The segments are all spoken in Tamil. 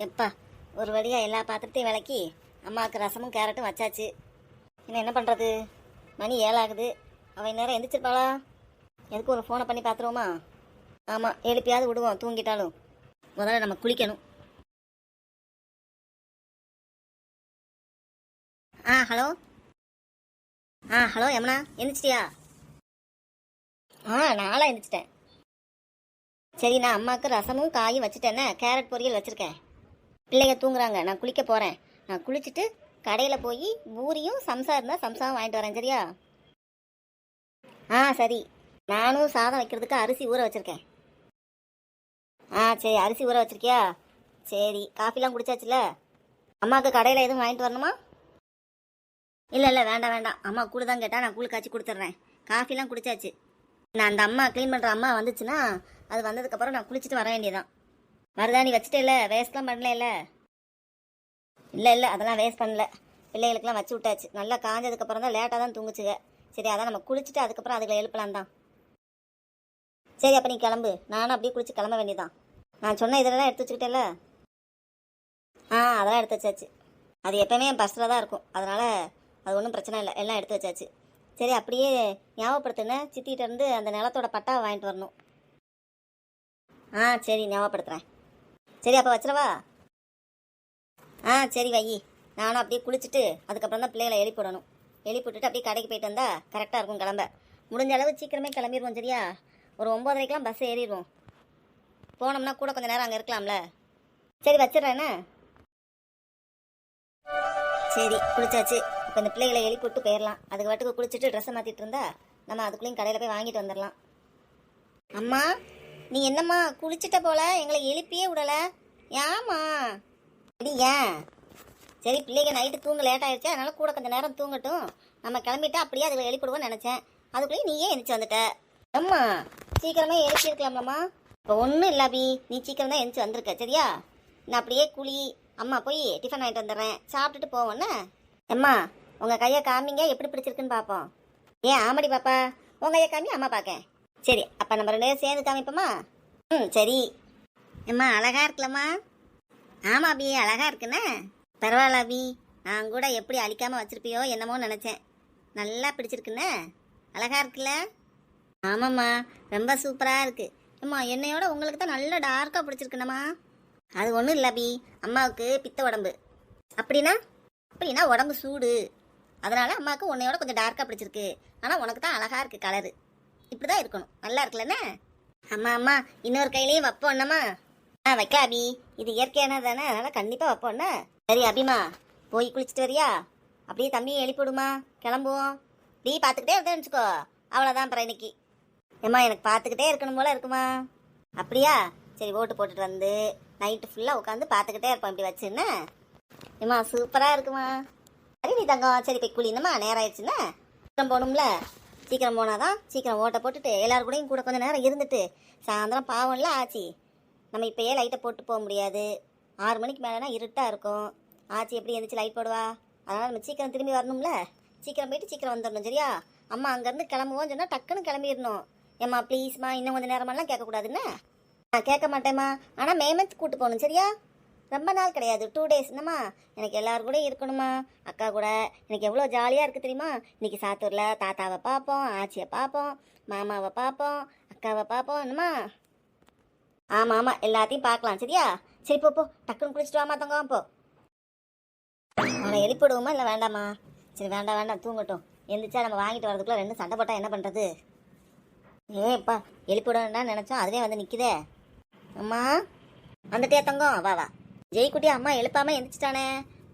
எப்பா ஒரு வழியாக எல்லா பாத்திரத்தையும் விளக்கி அம்மாவுக்கு ரசமும் கேரட்டும் வச்சாச்சு. இன்னும் என்ன பண்ணுறது? மணி 7 ஆகுது. அவன் நேரம் எந்திரிச்சிருப்பாளா? எதுக்கு ஒரு ஃபோனை பண்ணி பார்த்துருவோமா? ஆமாம், எழுப்பியாவது விடுவோம் தூங்கிட்டாலும். முதல்ல நம்ம குளிக்கணும். ஹலோ. ஹலோ யமுனா, எந்திரிச்சிட்டியா? நாளாக எந்திரிச்சிட்டேன். சரி, நான் அம்மாவுக்கு ரசமும் காயும் வச்சுட்டேன்னே, கேரட் பொரியல் வச்சுருக்கேன். பிள்ளைங்க தூங்குறாங்க, நான் குளிக்க போகிறேன். நான் குளிச்சுட்டு கடையில் போய் பூரியும் சம்சா இருந்தால் சம்சாவும் வாங்கிட்டு வரேன். சரியா? சரி. நானும் சாதம் வைக்கிறதுக்கு அரிசி ஊற வச்சுருக்கேன். சரி, அரிசி ஊற வச்சுருக்கியா? சரி, காஃபிலாம் குடிச்சாச்சுல? அம்மாவுக்கு கடையில் எதுவும் வாங்கிட்டு வரணுமா? இல்லை வேண்டாம் வேண்டாம். அம்மா கூழ் தான் கேட்டால் நான் கூழ் காய்ச்சி கொடுத்துட்றேன். காஃபிலாம் குடிச்சாச்சு. நான் அந்த அம்மா க்ளீன் பண்ணுற அம்மா வந்துச்சுன்னா அது வந்ததுக்கப்புறம் நான் குளிச்சுட்டு வர வேண்டியதான். மருதாணி வச்சுட்டே இல்லை, வேஸ்ட்லாம் பண்ணல? இல்லை அதெல்லாம் வேஸ்ட் பண்ணல. பிள்ளைகளுக்கெல்லாம் வச்சு விட்டாச்சு. நல்லா காஞ்சதுக்கப்புறம் தான் லேட்டாக தான் தூங்குச்சுங்க. சரி, அதான் நம்ம குளிச்சுட்டு அதுக்கப்புறம் அதுகளை எழுப்பலாம் தான். சரி, அப்போ நீ கிளம்பு. நானும் அப்படியே குளிச்சு கிளம்ப வேண்டியதான். நான் சொன்ன இதெல்லாம் எடுத்து வச்சுக்கிட்டேல்ல? அதெல்லாம் எடுத்து வச்சாச்சு. அது எப்போவுமே என் பஸ்ஸில் தான் இருக்கும். அதனால் அது ஒன்றும் பிரச்சனை இல்லை, எல்லாம் எடுத்து வச்சாச்சு. சரி, அப்படியே ஞாபகப்படுத்துன, சித்திகிட்ட இருந்து அந்த நிலத்தோட பட்டாவை வாங்கிட்டு வரணும். சரி, ஞாபகப்படுத்துகிறேன். சரி, அப்போ வச்சிடவா? சரி வை. நானும் அப்படியே குளிச்சுட்டு அதுக்கப்புறம் தான் பிள்ளைகளை எழுப்பிடணும். எழுப்பிவிட்டுட்டு அப்படியே கடைக்கு போயிட்டு வந்தால் கரெக்டாக இருக்கும் கிளம்ப. முடிஞ்ச அளவு சீக்கிரமே கிளம்பிடுவோம். சரியா? ஒரு 9:30க்கெலாம் பஸ் ஏறிடுவோம். போனோம்னா கூட கொஞ்சம் நேரம் அங்கே இருக்கலாம்ல. சரி, வச்சிட்றேண்ணே. சரி, குளிச்சாச்சு. இப்போ இந்த பிள்ளைகளை எழுப்பி விட்டு போயிடலாம். அதுக்கு வாட்டுக்கு குளிச்சுட்டு ட்ரெஸ்ஸை மாற்றிட்டு இருந்தா நம்ம அதுக்குள்ளேயும் கடையில் போய் வாங்கிட்டு வந்துடலாம். அம்மா, நீ என்னம்மா குளிச்சுட்ட போல, எங்களை எழுப்பியே விடலை? ஏம்மா? ஏன்? சரி, பிள்ளைங்க நைட்டு தூங்க லேட் ஆயிடுச்சு, அதனால கூட கொஞ்சம் நேரம் தூங்கட்டும். நம்ம கிளம்பிட்டா அப்படியே அதில் எழுப்பிடுவோம்னு நினச்சேன். அதுக்குள்ளேயும் நீயே எழுந்திரிச்சு வந்துட்ட. அம்மா, சீக்கிரமே எழுப்பியிருக்கலாம்லம்மா. இப்போ ஒன்றும் இல்லை அபி, நீ சீக்கிரம் தான் எழுந்திரிச்சு வந்திருக்க. சரியா? நான் அப்படியே குளி, அம்மா போய் டிஃபன் வாங்கிட்டு வந்துடுறேன், சாப்பிட்டுட்டு போவோன்னு. அம்மா, உங்கள் கையை காமிங்க, எப்படி பிடிச்சிருக்குன்னு பார்ப்போம். ஆமாடி பாப்பா, உங்கள் கையை காமி, அம்மா பார்க்கேன். சரி, அப்போ நம்ம 2 பேரும் சேர்ந்து காமிப்போமா? சரி. அம்மா, அழகா இருக்கலம்மா? ஆமாம் அபி, அழகா இருக்குண்ணே. பரவாயில்ல அபி, நான் கூட எப்படி அழிக்காமல் வச்சிருப்பியோ என்னமோ நினச்சேன். நல்லா பிடிச்சிருக்குண்ணே, அழகா இருக்குல்ல? ஆமாம்மா, ரொம்ப சூப்பராக இருக்கு. அம்மா, என்னையோட உங்களுக்கு தான் நல்லா டார்க்காக பிடிச்சிருக்குண்ணம்மா. அது ஒன்றும் இல்லை அபி, அம்மாவுக்கு பித்த உடம்பு. அப்படின்னா உடம்பு சூடு, அதனால் அம்மாவுக்கு உன்னையோட கொஞ்சம் டார்க்காக பிடிச்சிருக்கு. ஆனால் உனக்கு தான் அழகாக இருக்குது கலரு. இப்படி தான் இருக்கணும், நல்லா இருக்குல்லண்ணே? அம்மா, இன்னொரு கையிலையும் வைப்போன்னம்மா. வைக்கலாம் அபி, இது இயற்கையானது தானே, அதனால் கண்டிப்பாக வைப்போண்ணே. சரி அபிமா, போய் குளிச்சுட்டு வரியா? அப்படியே தம்பியும் எழுப்பிவிடுமா, கிளம்புவோம். டீ பார்த்துக்கிட்டே இருந்தேன்னு வச்சுக்கோ, அவ்வளோதான். அப்புறம் இன்னைக்கு ஏம்மா, எனக்கு பார்த்துக்கிட்டே இருக்கணும் போல இருக்குமா? அப்படியா? சரி, ஓட்டு போட்டுட்டு வந்து நைட்டு ஃபுல்லாக உட்காந்து பார்த்துக்கிட்டே இருப்போம் இப்படி வச்சுன்னு. ஏம்மா, சூப்பராக இருக்குமா? சரி நீ தங்கம், சரி போய் குளினம்மா, நேரம் ஆயிடுச்சுன்னா. சீக்கிரம் போகணும்ல, சீக்கிரம் போனாதான் சீக்கிரம் ஓட்டை போட்டுட்டு எல்லாரும் கூடயும் கூட கொஞ்சம் நேரம் இருந்துட்டு சாயந்தரம் பாவம்ல ஆச்சு. நம்ம இப்போயே லைட்டை போட்டு போக முடியாது. 6 மணிக்கு மேலேனா இருட்டாக இருக்கும். ஆச்சி எப்படி எழுந்திரிச்சு லைட் போடுவா? அதனால் நம்ம சீக்கிரம் திரும்பி வரணும்ல, சீக்கிரம் போயிட்டு சீக்கிரம் வந்துடணும். சரியா? அம்மா அங்கேருந்து கிளம்புவோன்னு சொன்னால் டக்குன்னு கிளம்பிடணும். ஏம்மா ப்ளீஸ்மா, இன்னும் கொஞ்சம் நேரமெல்லாம் கேட்கக்கூடாதுன்னு. கேட்க மாட்டேம்மா, ஆனால் மேமந்த் கூட்டு போகணும். சரியா? ரொம்ப நாள் கிடையாது, 2 days. என்னம்மா, எனக்கு எல்லாரும் கூட இருக்கணுமா, அக்கா கூட. எனக்கு எவ்வளோ ஜாலியாக இருக்குது தெரியுமா? இன்றைக்கி சாத்தூரில் தாத்தாவை பார்ப்போம், ஆச்சியை பார்ப்போம், மாமாவை பார்ப்போம், அக்காவை பார்ப்போம். என்னம்மா? ஆமாம், எல்லாத்தையும் பார்க்கலாம். சரியா? சரி போ, டக்குன்னு குளிச்சுட்டு வாமா தங்கம். போ. அவனை எழுப்பிடுவோமா இல்லை வேண்டாமா? சரி, வேண்டாம் தூங்கட்டும். எழுந்திரிச்சா நம்ம வாங்கிட்டு வரதுக்குள்ளே 2 சண்டை போட்டால் என்ன பண்ணுறது? ஏப்பா, எழுப்பிவிடணும்னா நினச்சோம், அதுவே வந்து நிற்குதே. அம்மா, வந்துட்டே தங்கம், வா. ஜெய்குட்டி அம்மா எழுப்பாமல் எந்திரிச்சிட்டானே.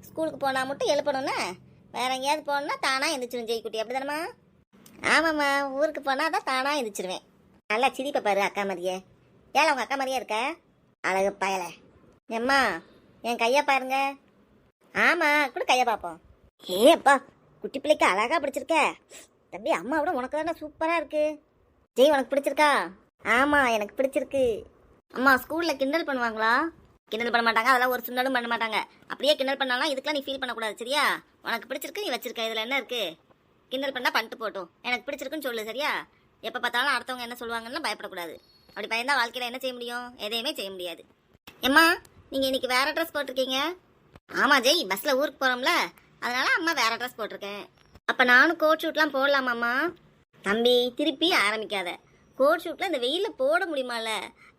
ஸ்கூலுக்கு போனால் மட்டும் எழுப்பணும்னா, வேற எங்கேயாவது போகணுன்னா தானாக எந்திரிச்சிடும் ஜெய்குட்டி. அப்படி தானம்மா? ஆமாம்மா, ஊருக்கு போனால் தான் தானாக எந்திரிச்சிருவேன். நல்லா சிரிப்பை பாரு அக்கா மாதிரியே. ஏன் உங்கள் அக்கா மாதிரியே இருக்க? அழகு பயலை. எம்மா, என் கையை பாருங்க. ஆமாம், கூட கையை பார்ப்போம். அப்பா, குட்டி பிள்ளைக்கு அழகாக பிடிச்சிருக்க தம்பி. அம்மாவோட உனக்கு தானே சூப்பராக இருக்கு. ஜெய், உனக்கு பிடிச்சிருக்கா? ஆமாம், எனக்கு பிடிச்சிருக்கு. அம்மா, ஸ்கூலில் கிண்டல் பண்ணுவாங்களா? கிண்டல் பண்ண மாட்டாங்க, அதெல்லாம் ஒரு சின்னலும் பண்ண மாட்டாங்க. அப்படியே கிண்டல் பண்ணாலும் இதுக்கெல்லாம் நீ ஃபீல் பண்ணக்கூடாது. சரியா? உனக்கு பிடிச்சிருக்கு, நீ வச்சிருக்க, இதில் என்ன இருக்குது? கிண்டல் பண்ணால் பண்ணிட்டு போட்டோம். எனக்கு பிடிச்சிருக்குன்னு சொல்லு. சரியா? எப்போ பார்த்தாலும் அடுத்தவங்க என்ன சொல்லுவாங்கன்னு பயப்படக்கூடாது. அப்படி பயந்தா வாழ்க்கையில் என்ன செய்ய முடியும்? எதையுமே செய்ய முடியாது. ஏம்மா, நீங்கள் இன்னைக்கு வேற ட்ரெஸ் போட்டிருக்கீங்க? ஆமாம் ஜெய், பஸ்ஸில் ஊருக்கு போகிறோம்ல, அதனால அம்மா வேற ட்ரெஸ் போட்டிருக்கேன். அப்போ நானும் கோட் ஷூட்லாம் போடலாமாம்மா? தம்பி திருப்பி ஆரம்பிக்காத. கோட் ஷூட்டில் இந்த வெயிலில் போட முடியுமால,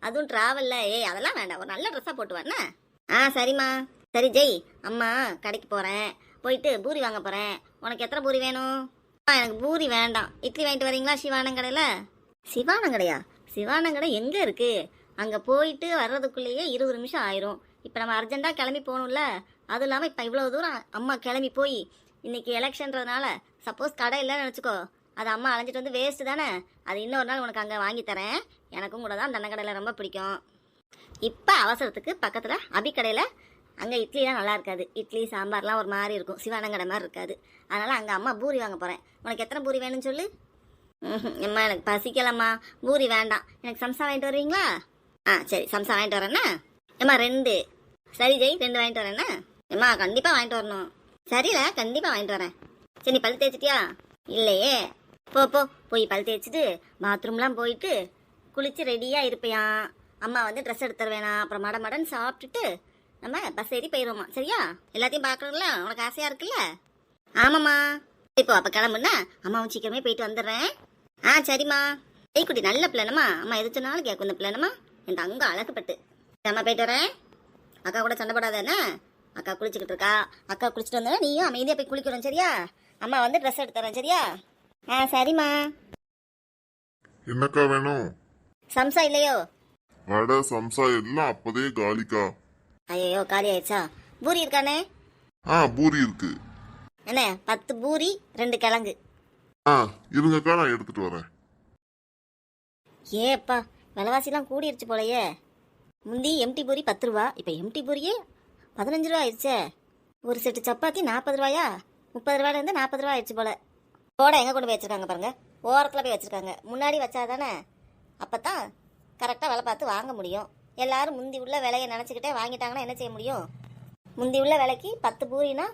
அதுவும் ட்ராவலில். அதெல்லாம் வேண்டாம், ஒரு நல்ல ட்ரெஸ்ஸாக போட்டு வரேன். சரிம்மா. சரி ஜெய், அம்மா கடைக்கு போகிறேன், போயிட்டு பூரி வாங்க போகிறேன். உனக்கு எத்தனை பூரி வேணும்? எனக்கு பூரி வேண்டாம், இட்லி வாங்கிட்டு வரீங்களா சிவானங்கடையில்? சிவானங்கடையா? சிவானங்கடை எங்கே இருக்குது? அங்கே போயிட்டு வர்றதுக்குள்ளேயே 20 நிமிஷம் ஆயிரும். இப்போ நம்ம அர்ஜென்ட்டாக கிளம்பி போகணும்ல, அதுவும் இல்லாமல் இப்போ இவ்வளோ தூரம் அம்மா கிளம்பி போய் இன்னைக்கு எலெக்ஷன்றதுனால சப்போஸ் கடை இல்லைன்னு நினச்சிக்கோ, அது அம்மா அலைஞ்சிட்டு வந்து வேஸ்ட்டு தானே. அது இன்னொரு நாள் உனக்கு அங்கே வாங்கி தரேன். எனக்கும் கூட தான் தன்னை கடையில் ரொம்ப பிடிக்கும். இப்போ அவசரத்துக்கு பக்கத்தில் அபி கடையில் அங்கே இட்லிலாம் நல்லா இருக்காது. இட்லி சாம்பார்லாம் ஒரு மாதிரி இருக்கும், சிவானங்கடை மாதிரி இருக்காது. அதனால் அங்கே அம்மா பூரி வாங்க போகிறேன். உனக்கு எத்தனை பூரி வேணும்னு சொல்லு. அம்மா எனக்கு பசிக்கலம்மா, பூரி வேண்டாம். எனக்கு சம்சா வாங்கிட்டு வருவீங்களா? சரி, சம்சா வாங்கிட்டு வரேன்னா. ஏம்மா 2. சரி ஜெய், 2 வாங்கிட்டு வரேன்னா. ஏம்மா கண்டிப்பாக வாங்கிட்டு வரணும். சரியில்ல, கண்டிப்பாக வாங்கிட்டு வரேன். சரி, நீ பல் தேய்ச்சிட்டியா? இல்லையே. போய் பல் தேய்ச்சிட்டு பாத்ரூம்லாம் போயிட்டு குளிச்சு ரெடியாக இருப்பையான். அம்மா வந்து ட்ரெஸ் எடுத்து தருவேனா, அப்புறம் மடன்னு சாப்பிட்டுட்டு நம்ம பஸ் ஏறி போயிடுவோம்மா. சரியா? எல்லாத்தையும் பார்க்கணும்ல, உனக்கு ஆசையாக இருக்குல்ல? ஆமாம்மா. இப்போ அப்போ கிளம்புன்னா அம்மாவும் சீக்கிரமே போயிட்டு வந்துடுறேன். சரிம்மா. குட்டி நல்ல பிள்ளைனம்மா, அம்மா எது சொன்னாலும் கேட்கும் இந்த பிள்ளைனம்மா. என் தங்க அழகுப்பட்டு. அம்மா போயிட்டு வரேன். அக்கா கூட சண்டை போடாதானே? அக்கா குளிச்சுக்கிட்டு இருக்கா. அக்கா குளிச்சுட்டு வந்தா நீயும் அமைதியாக போய் குளிக்கணும். சரியா? அம்மா வந்து ட்ரெஸ் எடுத்து தரேன். சரியா? சரிம்மா. என்னக்கா வேணும்? சம்சா இல்லையோ? வடை சம்சா எல்லாம் அப்பதே காலிக்கா. ஐயோ, காலி ஆயிடுச்சா? பூரி இருக்கானே? பூரி இருக்கு. என்ன 10 பூரி 2 கிழங்கு. இருங்கக்கா, நான் எடுத்துட்டு வரேன். ஏப்பா, விலைவாசிலாம் கூடிருச்சு போலயே. முந்தி எம்டி பூரி 10 ரூபா, இப்போ எம்டி பூரியே 15 ரூபா ஆயிடுச்சே. ஒரு செட்டு சப்பாத்தி 40 ரூபாயா? 30 ரூபாயிலேருந்து 40 ரூபா ஆயிடுச்சு போல. போட எங்கே கொண்டு போய் வச்சிருக்காங்க பாருங்க, ஓரத்தில் போய் வச்சிருக்காங்க. முன்னாடி வச்சாதானே அப்போ தான் கரெக்டாக விலை பார்த்து வாங்க முடியும். எல்லாரும் முந்தி உள்ள விலையை நினச்சிக்கிட்டே வாங்கிட்டாங்கன்னா என்ன செய்ய முடியும்? முந்தி உள்ள விலைக்கு 10 பூரினா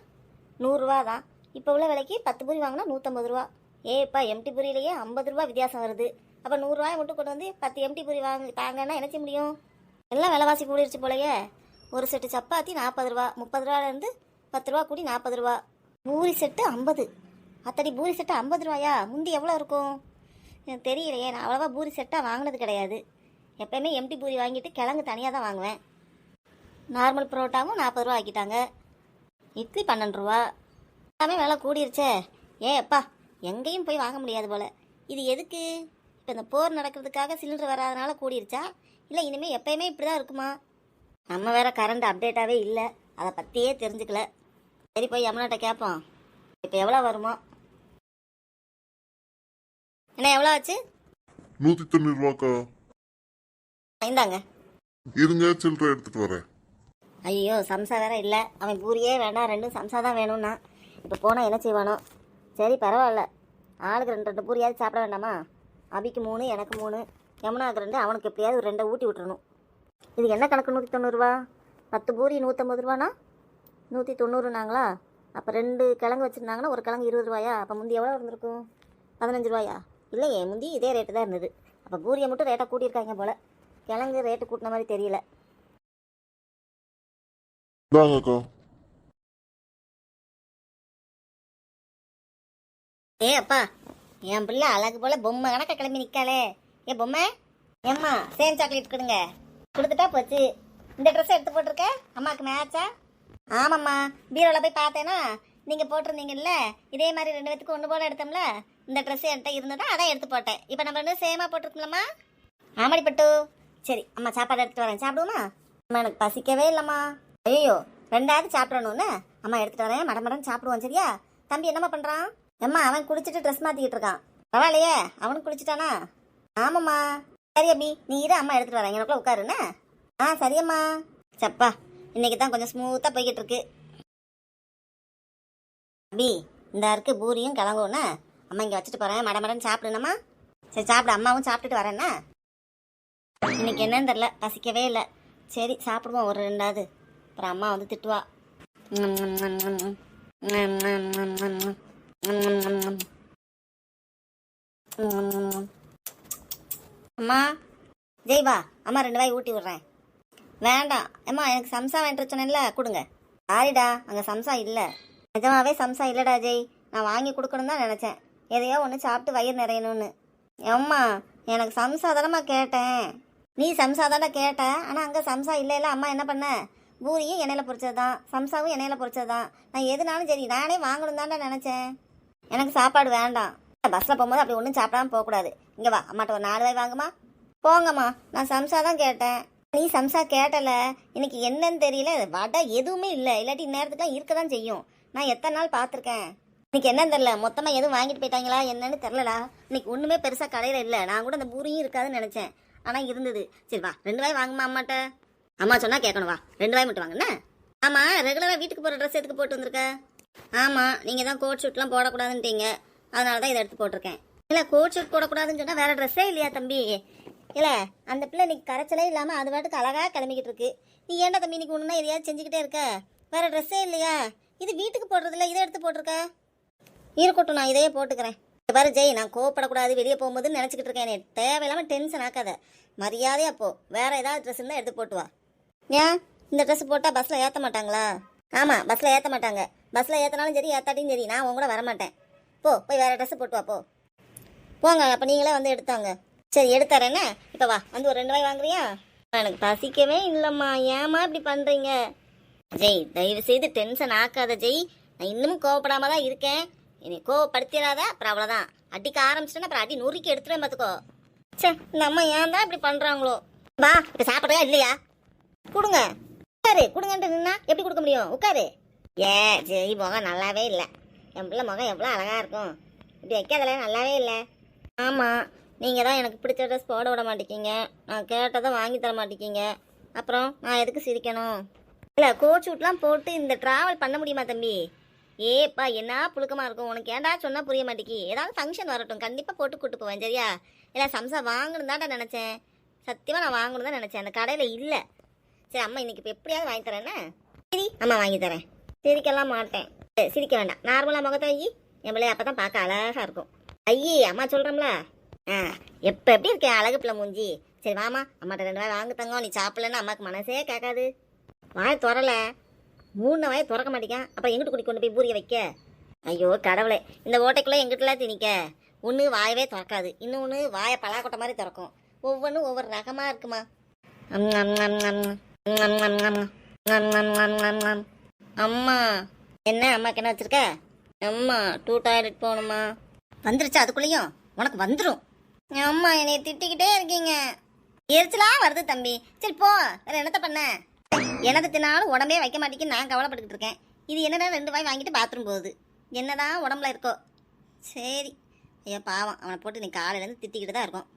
100 ரூபா தான். இப்போ உள்ள விலைக்கு 10 பூரி வாங்கினா 150 ரூபா. ஏப்பா, எம்டி பூரியிலேயே 50 ரூபா வித்தியாசம் வருது. அப்போ 100 ரூபாயை மட்டும் கொண்டு வந்து 10 எம்டி பூரி வாங்கி தாங்கன்னா என்ன செய்ய முடியும்? எல்லாம் விலைவாசி கூடிருச்சு போலயே. ஒரு செட்டு சப்பாத்தி 40 ரூபா, 30 ரூபாயிலேருந்து 10 ரூபா கூடி 40 ரூபா. பூரி செட்டு 50. அத்தடி பூரி செட்டு 50 ரூபாயா? முந்தி எவ்வளோ இருக்கும் எனக்கு தெரியலையே. நான் அவ்வளோவா பூரி செட்டாக வாங்கினது கிடையாது. எப்போயுமே எம்டி பூரி வாங்கிட்டு கிழங்கு தனியாக தான் வாங்குவேன். நார்மல் பரோட்டாவும் 40 ரூபா ஆக்கிட்டாங்க. இட்லி 12 ரூபா. எல்லாமே விலை கூடிருச்சே. அப்பா, எங்கேயும் போய் வாங்க முடியாது போல். இது எதுக்கு? இப்போ இந்த போர் நடக்கிறதுக்காக சிலிண்டர் வராதனால கூடிருச்சா, இல்லை இனிமேல் எப்போயுமே இப்படி தான் இருக்குமா? நம்ம வேற கரண்ட் அப்டேட்டாகவே இல்லை, அதை பற்றியே தெரிஞ்சுக்கல. சரி, போய் யமுனாட்ட கேட்போம் இப்போ எவ்வளோ வருமோ. என்ன எவ்வளோ ஆச்சு? 190 ரூபாக்கா. இந்தாங்க. இருங்க, சில்லறை எடுத்துட்டு வரேன். ஐயோ, சம்சா வேற இல்லை. அவன் பூரியே வேண்டாம், 2 சம்சா தான் வேணும்னா இப்போ போனால் என்ன செய்வானோ? சரி பரவாயில்ல, ஆளுக்கு 2 பூரியாவது சாப்பிட வேண்டாமா? அபிக்கு 3, எனக்கு 3, யமுனாவுக்கு 2, அவனுக்கு எப்படியாவது ஒரு 2 ஊட்டி விட்டுறணும். இது என்ன கணக்கு? 190 ரூபா. 10 பூரி 150 ரூபானா 190நாங்களா? அப்போ 2 கிழங்கு வச்சுருந்தாங்கன்னா ஒரு கிழங்கு 20 ரூபாயா? அப்போ முந்தி எவ்வளோ இருந்திருக்கும்? 15 ரூபாயா? இல்லையே, முந்தி இதே ரேட்டு தான் இருந்தது. அப்போ பூரியை மட்டும் ரேட்டாக கூட்டியிருக்காங்க போல், கிழங்கு ரேட்டு கூட்டின மாதிரி தெரியல. இந்தாங்கக்கா. அப்பா, என் பிள்ளை அழகு போல பொம்மை கணக்க கிளம்பி நிற்காளே. பொம்மை, ஏம்மா சேம் சாக்லேட் கொடுங்க. கொடுத்துட்டா போச்சு. இந்த ட்ரெஸ் எடுத்து போட்டிருக்க, அம்மாவுக்கு மேட்சா? ஆமாம்மா, பீரோவில் போய் பார்த்தேன்னா நீங்கள் போட்டிருந்தீங்கல்ல, இதே மாதிரி 2 பேத்துக்கு ஒன்று போல எடுத்தோம்ல. இந்த ட்ரெஸ் என்கிட்ட இருந்ததா, அதான் எடுத்து போட்டேன். இப்போ நம்ம 2 சேமாக போட்டிருக்கோம்லம்மா. ஆமாடி பட்டு. சரி, அம்மா சாப்பாடு எடுத்துகிட்டு வரேன், சாப்பிடுவோமா? அம்மா எனக்கு பசிக்கவே இல்லைம்மா. ஐயோ, 2ஆவது சாப்பிடணும்னு. அம்மா எடுத்துகிட்டு வரேன், மடன்னு சாப்பிடுவோம். சரியா? தம்பி என்னம்மா பண்ணுறான்? அம்மா அவன் குளிச்சுட்டு ட்ரெஸ் மாற்றிக்கிட்டு இருக்கான். பரவாயில்லையே, அவனுக்கு குளிச்சுட்டானா? ஆமாம்மா. சரி அபி, நீ இரு, அம்மா எடுத்துகிட்டு வரேன், எனக்குள்ள உட்காருன்னு. சரியம்மா. சப்பா, இன்னைக்கு தான் கொஞ்சம் ஸ்மூத்தாக போய்கிட்டு இருக்கு. அபி, இந்த இருக்கு பூரியும் கிழங்கும்னா அம்மா இங்கே வச்சுட்டு போகிறேன், மடன்னு சாப்பிடுனம்மா. சரி சாப்பிடு, அம்மாவும் சாப்பிட்டுட்டு வரேன்னா. இன்னைக்கு என்னன்னு தெரில, பசிக்கவே இல்லை. சரி சாப்பிடுவோம் ஒரு 2ஆவது, அப்புறம் அம்மா வந்து திட்டுவா. அம்மா ஜெய்வா, அம்மா 2 வாய் ஊட்டி விடுறேன். வேண்டாம் அம்மா, எனக்கு சம்சா வேண்ட சொன்னேன்ல, கொடுங்க. சாரிடா, அங்கே சம்சா இல்லை. நிஜமாவே சம்சா இல்லைடா ஜெய். நான் வாங்கி கொடுக்கணும் தான் நினச்சேன், எதையோ ஒன்று சாப்பிட்டு வயிறு நிறையணும்னு. அம்மா, எனக்கு சம்சா தானம்மா கேட்டேன். நீ சம்சா தானே கேட்ட, ஆனால் அங்கே சம்சா இல்லைல்ல. அம்மா என்ன பண்ண, பூரியும் எண்ணெயில் பொரிச்சது தான், சம்சாவும் எண்ணெயில் பொரிச்சது தான். நான் எதுனாலும் சரி நானே வாங்கணும் தான்டா நினச்சேன். எனக்கு சாப்பாடு வேண்டாம். பஸ்ஸில் போகும்போது அப்படி ஒன்றும் சாப்பிடாம போகக்கூடாது. இங்கே வா, அம்மாட்ட ஒரு 4 ரூபாய் வாங்குமா. போங்கம்மா, நான் சம்சா தான் கேட்டேன். நீ சம்சா கேட்டல, இன்னைக்கு என்னன்னு தெரியல, வடை எதுவுமே இல்லை. இல்லாட்டி இந்நேரத்துக்குலாம் இருக்க தான் செய்யும். நான் எத்தனை நாள் பார்த்துருக்கேன். இன்னைக்கு என்னன்னு தெரில, மொத்தமாக எதுவும் வாங்கிட்டு போயிட்டாங்களா என்னன்னு தெரிலடா. இன்னைக்கு ஒன்றுமே பெருசாக கடையில் இல்லை. நான் கூட அந்த பூரியும் இருக்காதுன்னு நினச்சேன், ஆனால் இருந்தது. சரி வா, 2 ரூபாய் வாங்குமா அம்மாட்ட. அம்மா சொன்னால் கேட்கணும், வா 2 ரூபாய் மட்டும் வாங்கண்ணே. ஆமாம், ரெகுலராக வீட்டுக்கு போகிற ட்ரெஸ் எதுக்கு போட்டு வந்திருக்க? ஆமாம், நீங்கள் தான் கோட் ஷூட்லாம் போடக்கூடாதுன்ட்டீங்க, அதனால தான் இதை எடுத்து போட்டிருக்கேன். இல்லை, கோட் ஷூட் போடக்கூடாதுன்னு சொன்னால் வேறு ட்ரெஸ்ஸே இல்லையா தம்பி? இல்லை, அந்த பிள்ளை இன்னைக்கு கரைச்சலே இல்லாமல் அது பாட்டுக்கு அழகாக கிளம்பிக்கிட்டு இருக்கு. நீ ஏன்டா தம்பி இன்னைக்கு ஒன்றுனா எதையாவது செஞ்சுக்கிட்டே இருக்க? வேறு ட்ரெஸ்ஸே இல்லையா? இது வீட்டுக்கு போடுறதில்ல, இதை எடுத்து போட்டிருக்க. இருக்கட்டும், நான் இதையே போட்டுக்கிறேன். பாரு ஜெய், நான் கோவப்படக்கூடாது வெளியே போகும்போதுன்னு நினச்சிக்கிட்டு இருக்கேன். என்னை தேவையில்லாமல் டென்ஷன் ஆக்காத. மரியாதையா போ, வேற ஏதாவது ட்ரெஸ் இருந்தால் எடுத்து போட்டு வா. ஏன் இந்த ட்ரெஸ் போட்டால் பஸ்ஸில் ஏற்ற மாட்டாங்களா? ஆமாம், பஸ்ஸில் ஏற்ற மாட்டாங்க. பஸ்ஸில் ஏற்றினாலும் சரி ஏற்றாட்டியும் சரி, நான் உங்க கூட வரமாட்டேன். போய் வேற ட்ரெஸ் போட்டு வா, போங்க. அப்போ நீங்களே வந்து எடுத்தாங்க. சரி எடுத்தாரேண்ணே. இப்போ வா, வந்து ஒரு 2 ரூபாய் வாங்குறியா? எனக்கு பசிக்கவே இல்லைம்மா, ஏமா இப்படி பண்ணுறீங்க? ஜெய், தயவு செய்து டென்ஷன் ஆக்காத ஜெய். நான் இன்னமும் கோவப்படாம தான் இருக்கேன். என்னை கோவப்படுத்திடாத, அப்புறம் அவ்வளோதான். அடிக்க ஆரம்பிச்சிட்டேன்னா அப்புறம் அடி நுறுக்கி எடுத்துருவேன் பார்த்துக்கோ. சே, இந்த அம்மா ஏன் தான் இப்படி பண்ணுறாங்களோ. வா, இப்போ சாப்பிட்றியா இல்லையா? கொடுங்க. உட்காரு. கொடுங்கன்ட்டு நின்னா எப்படி கொடுக்க முடியும்? உட்காரு. ஜெய், முகம் நல்லாவே இல்லை. என் பிள்ளை முகம் எவ்வளோ அழகாக இருக்கும். இப்படி வைக்காதல, நல்லாவே இல்லை. ஆமாம், நீங்கள் தான் எனக்கு பிடிச்ச ட்ரெஸ் போட விட மாட்டேங்கிங்க, நான் கேட்டதை வாங்கி தர மாட்டேங்கிங்க. அப்புறம் நான் எதுக்கு சிரிக்கணும்? இல்லை, கோட் ஷூட்லாம் போட்டு இந்த ட்ராவல் பண்ண முடியுமா தம்பி? ஏப்பா, என்ன புழுக்கமாக இருக்கும் உனக்கு. ஏன்டா சொன்னால் புரிய மாட்டேங்கி. ஏதாவது ஃபங்க்ஷன் வரட்டும், கண்டிப்பாக போட்டு கூட்டு போவேன், சரியா? இல்லை, சம்சா வாங்கணும் தான்டா நினச்சேன். சத்தியமாக நான் வாங்கணும் தான் நினச்சேன், அந்த கடையில் இல்லை. சரி அம்மா, இன்னைக்கு இப்போ எப்படியாவது வாங்கி தரேன்னா? சரி அம்மா, வாங்கி தரேன். சிரிக்கலாம் மாட்டேன். சிரிக்க வேண்டாம், நார்மலாக முகத்தை ஐயி. என் பிள்ளைய அப்போ தான் பார்க்க அழகாக இருக்கும். ஐயே, அம்மா சொல்கிறோம்ல. எப்போ எப்படி இருக்கேன் அழகு பிள்ளை மூஞ்சி. சரி வாமா, அம்மாட்ட 2 ரூபாய் வாங்க தங்கம். நீ சாப்பிடலன்னா அம்மாவுக்கு மனசே கேட்காது. வாய் திறல, 3 வாயை திறக்க மாட்டேங்கான். அப்புறம் எங்கிட்டு கூட்டி கொண்டு போய் பூரிய வைக்க? ஐயோ கடவுளே, இந்த ஓட்டைக்குள்ளே எங்கிட்டலாம் திணிக்க. ஒன்று வாயவே திறக்காது, இன்னொன்று வாயை பலாக்கொட்டை மாதிரி திறக்கும். ஒவ்வொன்றும் ஒவ்வொரு ரகமாக இருக்குமா. அம்மா, என்ன அம்மாக்கு என்ன வச்சிருக்க? அம்மா, 2 டாய்லெட் போகணுமா. வந்துருச்சு, அதுக்குள்ளேயும் உனக்கு வந்துடும். அம்மா, என்னை திட்டிக்கிட்டே இருக்கீங்க, எரிச்சலா வருது தம்பி. சரி போ, வேற என்னத்த பண்ண? எனது தின்னாலும் உடம்பே வைக்க மாட்டேங்குன்னு நான் கவலைப்பட்டுக்கிட்டு இருக்கேன். இது என்னடா 2 ரூபாய் வாங்கிட்டு பாத்ரூம் போகுது. என்னதான் உடம்புல இருக்கோ. சரி, ஐயா பாவம், அவனை போட்டு நீ காலையிலேருந்து திட்டிக்கிட்டு தான் இருக்கும்.